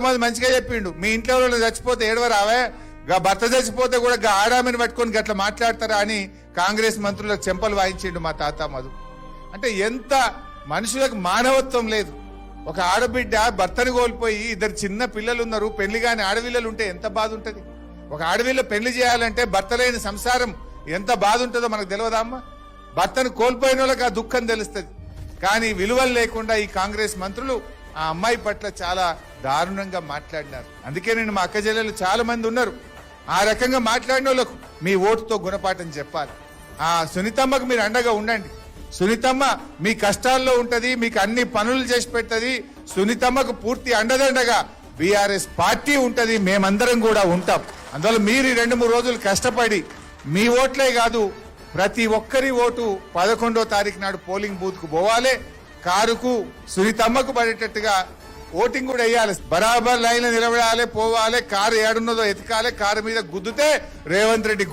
ఇంతమంది మంచిగా చెప్పిండు, మీ ఇంట్లో ఎవరైనా చచ్చిపోతే ఏడవరావే, గా భర్త చచ్చిపోతే కూడా గా ఆడామని పట్టుకొని గట్లా మాట్లాడతారా అని కాంగ్రెస్ మంత్రులకు చెంపలు వాయించిండు మా తాత మధు. అంటే ఎంత మనుషులకు మానవత్వం లేదు. ఒక ఆడబిడ్డ భర్తను కోల్పోయి ఇద్దరు చిన్న పిల్లలు ఉన్నారు, పెళ్లి కాని ఆడపిల్లలు ఉంటే ఎంత బాధ ఉంటది. ఒక ఆడపిల్ల పెళ్లి చేయాలంటే భర్త లేని సంసారం ఎంత బాధ ఉంటుందో మనకు తెలియదా అమ్మా? భర్తను కోల్పోయిన వాళ్ళకి ఆ దుఃఖం తెలుస్తుంది. కానీ విలువలు లేకుండా ఈ కాంగ్రెస్ మంత్రులు ఆ అమ్మాయి పట్ల చాలా దారుణంగా మాట్లాడినారు. అందుకే నేను మా అక్క చెల్లెలు చాలా మంది ఉన్నారు, ఆ రకంగా మాట్లాడిన వాళ్ళకు మీ ఓటుతో గుణపాఠం చెప్పాలి. ఆ సునీతమ్మకు మీరు అండగా ఉండండి. సునీతమ్మ మీ కష్టాల్లో ఉంటది, మీకు అన్ని పనులు చేసి పెడుతుంది. సునీతమ్మకు పూర్తి అండదండగా బీఆర్ఎస్ పార్టీ ఉంటది, మేమందరం కూడా ఉంటాం. అందువల్ల మీరు 2-3 రోజులు కష్టపడి మీ ఓట్లే కాదు ప్రతి ఒక్కరి ఓటు 11వ తారీఖు నాడు పోలింగ్ బూత్ కు పోవాలి. కారుకు సునీతమ్మకు పడేటట్టుగా ఓటింగ్ కూడా వేయాలి. బరాబర్ లైన్ నిలబడాలి, పోవాలి. కారు ఏడున్నదో ఎతకాలి, కారు మీద గుద్దుతే రేవంత్ రెడ్డి